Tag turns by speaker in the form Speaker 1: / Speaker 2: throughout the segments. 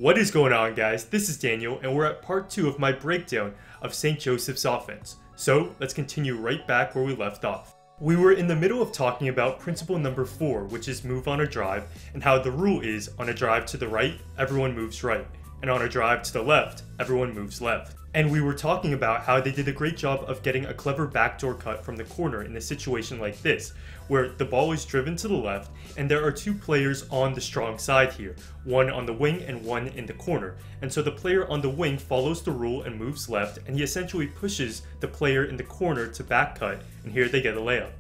Speaker 1: What is going on, guys? This is Daniel, and we're at part 2 of my breakdown of St. Joseph's offense. So let's continue right back where we left off. We were in the middle of talking about principle number 4, which is move on a drive, and how the rule is on a drive to the right, everyone moves right, and on a drive to the left, everyone moves left. And we were talking about how they did a great job of getting a clever backdoor cut from the corner in a situation like this, where the ball is driven to the left and there are two players on the strong side here, one on the wing and one in the corner. And so the player on the wing follows the rule and moves left, and he essentially pushes the player in the corner to back cut, and here they get a layup.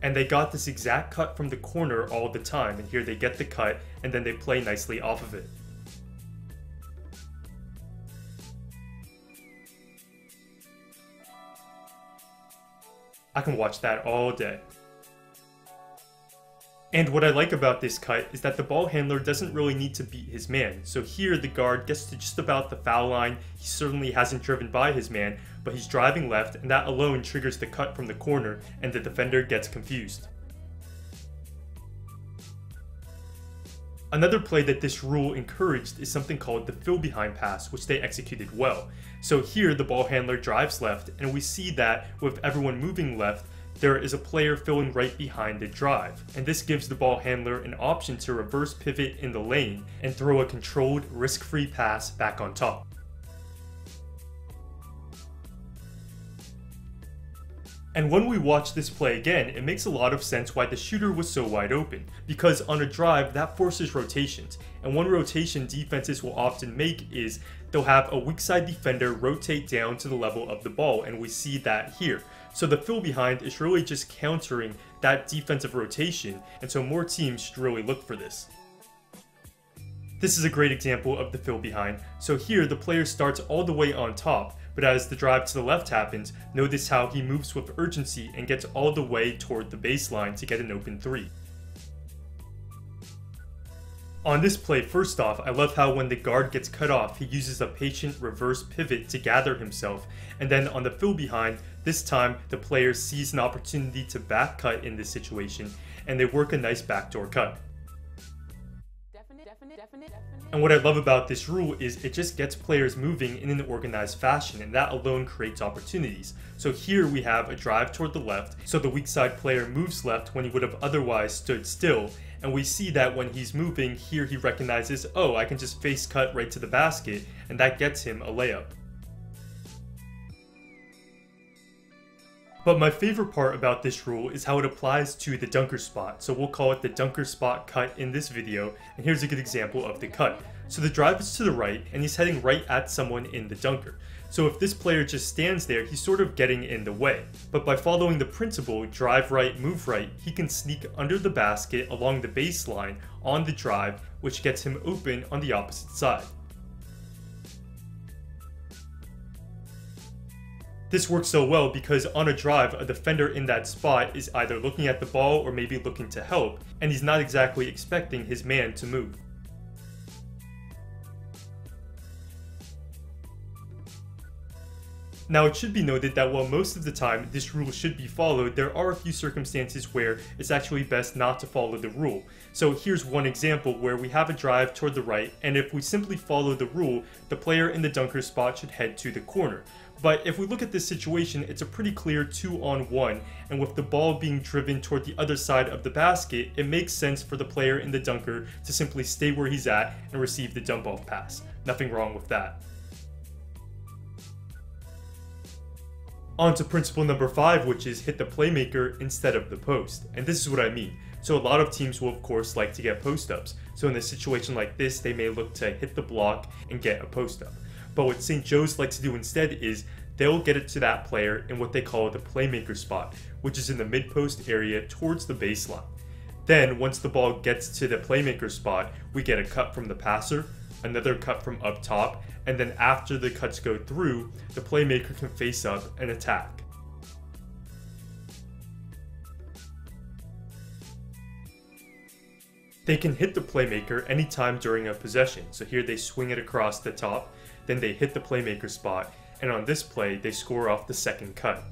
Speaker 1: And they got this exact cut from the corner all the time, and here they get the cut and then they play nicely off of it. I can watch that all day. And what I like about this cut is that the ball handler doesn't really need to beat his man. So here the guard gets to just about the foul line. He certainly hasn't driven by his man, but he's driving left, and that alone triggers the cut from the corner, and the defender gets confused. Another play that this rule encouraged is something called the fill behind pass, which they executed well. So here the ball handler drives left, and we see that with everyone moving left, there is a player filling right behind the drive. And this gives the ball handler an option to reverse pivot in the lane and throw a controlled, risk-free pass back on top. And when we watch this play again, it makes a lot of sense why the shooter was so wide open, because on a drive that forces rotations, and one rotation defenses will often make is they'll have a weak side defender rotate down to the level of the ball, and we see that here. So the fill behind is really just countering that defensive rotation, and so more teams should really look for this. This is a great example of the fill behind. So here the player starts all the way on top, but as the drive to the left happens, notice how he moves with urgency and gets all the way toward the baseline to get an open three. On this play, first off, I love how when the guard gets cut off, he uses a patient reverse pivot to gather himself, and then on the fill behind, this time the player sees an opportunity to back cut in this situation, and they work a nice backdoor cut. And what I love about this rule is it just gets players moving in an organized fashion, and that alone creates opportunities. So here we have a drive toward the left, so the weak side player moves left when he would have otherwise stood still, and we see that when he's moving, here he recognizes, oh, I can just face cut right to the basket, and that gets him a layup. But my favorite part about this rule is how it applies to the dunker spot, so we'll call it the dunker spot cut in this video, and here's a good example of the cut. So the drive is to the right, and he's heading right at someone in the dunker. So if this player just stands there, he's sort of getting in the way. But by following the principle, drive right, move right, he can sneak under the basket along the baseline on the drive, which gets him open on the opposite side. This works so well because on a drive, a defender in that spot is either looking at the ball or maybe looking to help, and he's not exactly expecting his man to move. Now it should be noted that while most of the time this rule should be followed, there are a few circumstances where it's actually best not to follow the rule. So here's one example where we have a drive toward the right, and if we simply follow the rule, the player in the dunker spot should head to the corner. But if we look at this situation, it's a pretty clear 2-on-1, and with the ball being driven toward the other side of the basket, it makes sense for the player in the dunker to simply stay where he's at and receive the dump-off pass. Nothing wrong with that. On to principle number 5, which is hit the playmaker instead of the post. And this is what I mean. So a lot of teams will of course like to get post-ups. So in a situation like this, they may look to hit the block and get a post-up. But what St. Joe's likes to do instead is they'll get it to that player in what they call the playmaker spot, which is in the mid-post area towards the baseline. Then once the ball gets to the playmaker spot, we get a cut from the passer, another cut from up top, and then after the cuts go through, the playmaker can face up and attack. They can hit the playmaker anytime during a possession, so here they swing it across the top, then they hit the playmaker spot, and on this play they score off the second cut.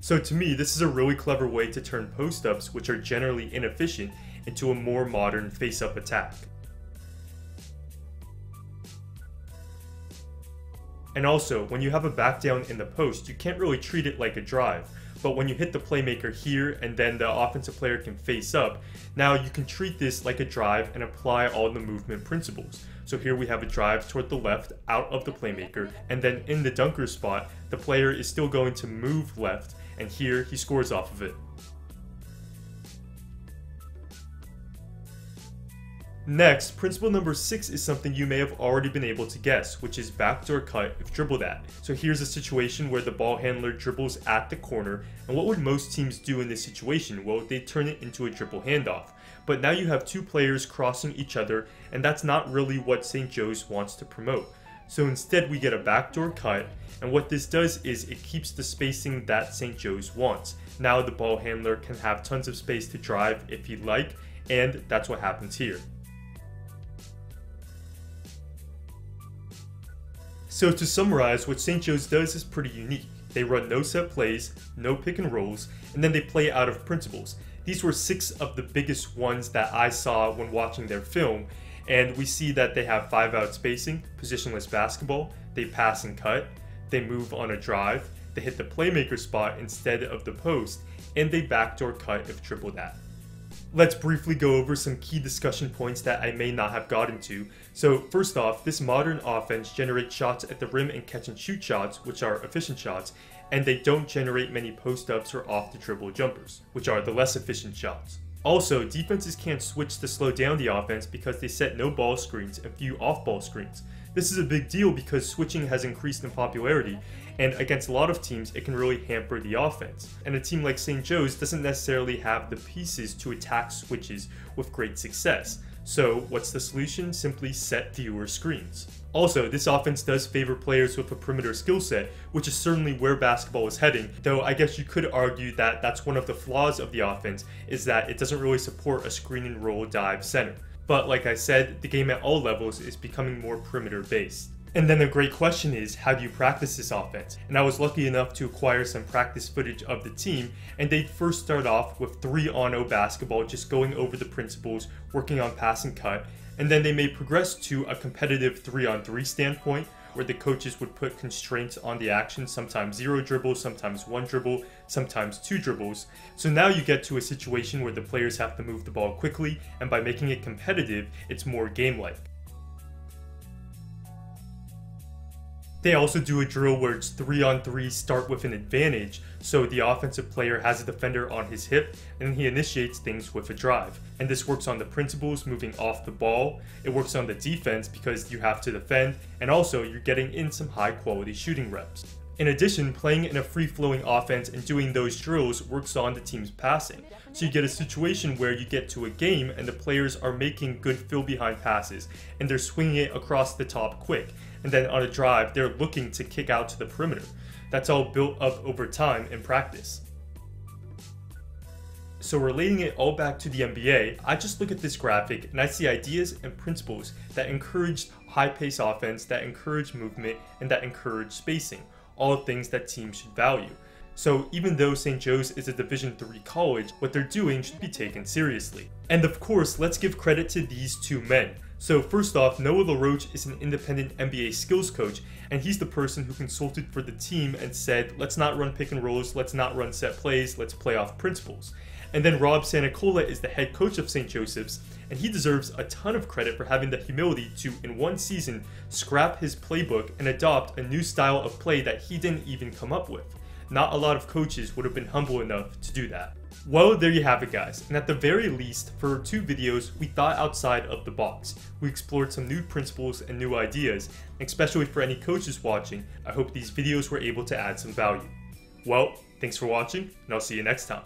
Speaker 1: So to me, this is a really clever way to turn post-ups, which are generally inefficient, into a more modern face-up attack. And also, when you have a back down in the post, you can't really treat it like a drive. But when you hit the playmaker here and then the offensive player can face up, now you can treat this like a drive and apply all the movement principles. So here we have a drive toward the left out of the playmaker, and then in the dunker spot, the player is still going to move left, and here he scores off of it. Next, principle number 6 is something you may have already been able to guess, which is backdoor cut if dribbled at. So here's a situation where the ball handler dribbles at the corner, and what would most teams do in this situation? Well, they turn it into a dribble handoff. But now you have two players crossing each other, and that's not really what St. Joe's wants to promote. So instead we get a backdoor cut, and what this does is it keeps the spacing that St. Joe's wants. Now the ball handler can have tons of space to drive if he'd like, and that's what happens here. So to summarize, what St. Joe's does is pretty unique. They run no set plays, no pick and rolls, and then they play out of principles. These were 6 of the biggest ones that I saw when watching their film, and we see that they have 5-out spacing, positionless basketball, they pass and cut, they move on a drive, they hit the playmaker spot instead of the post, and they backdoor cut if dribbled at. Let's briefly go over some key discussion points that I may not have gotten to. So first off, this modern offense generates shots at the rim and catch and shoot shots, which are efficient shots, and they don't generate many post-ups or off the dribble jumpers, which are the less efficient shots. Also, defenses can't switch to slow down the offense because they set no ball screens and few off-ball screens. This is a big deal because switching has increased in popularity, and against a lot of teams it can really hamper the offense. And a team like St. Joe's doesn't necessarily have the pieces to attack switches with great success. So what's the solution? Simply set fewer screens. Also, this offense does favor players with a perimeter skill set, which is certainly where basketball is heading, though I guess you could argue that that's one of the flaws of the offense, is that it doesn't really support a screen and roll dive center. But like I said, the game at all levels is becoming more perimeter based. And then the great question is, how do you practice this offense? And I was lucky enough to acquire some practice footage of the team, and they'd first start off with 3-on-0 basketball, just going over the principles, working on pass and cut, and then they may progress to a competitive 3-on-3 standpoint, where the coaches would put constraints on the action, sometimes 0 dribbles, sometimes 1 dribble, sometimes 2 dribbles. So now you get to a situation where the players have to move the ball quickly, and by making it competitive, it's more game-like. They also do a drill where it's 3-on-3 start with an advantage, so the offensive player has a defender on his hip and he initiates things with a drive. And this works on the principles, moving off the ball, it works on the defense because you have to defend, and also you're getting in some high quality shooting reps. In addition, playing in a free-flowing offense and doing those drills works on the team's passing. So you get a situation where you get to a game and the players are making good fill-behind passes and they're swinging it across the top quick. And then on a drive, they're looking to kick out to the perimeter. That's all built up over time in practice. So relating it all back to the NBA, I just look at this graphic and I see ideas and principles that encourage high-pace offense, that encourage movement, and that encourage spacing. All things that teams should value. So even though St. Joe's is a Division III college, what they're doing should be taken seriously. And of course, let's give credit to these two men. So first off, Noah LaRoche is an independent NBA skills coach, and he's the person who consulted for the team and said, let's not run pick and rolls, let's not run set plays, let's play off principles. And then Rob Santacola is the head coach of St. Joseph's, and he deserves a ton of credit for having the humility to, in one season, scrap his playbook and adopt a new style of play that he didn't even come up with. Not a lot of coaches would have been humble enough to do that. Well, there you have it guys, and at the very least, for 2 videos, we thought outside of the box. We explored some new principles and new ideas, and especially for any coaches watching, I hope these videos were able to add some value. Well, thanks for watching, and I'll see you next time.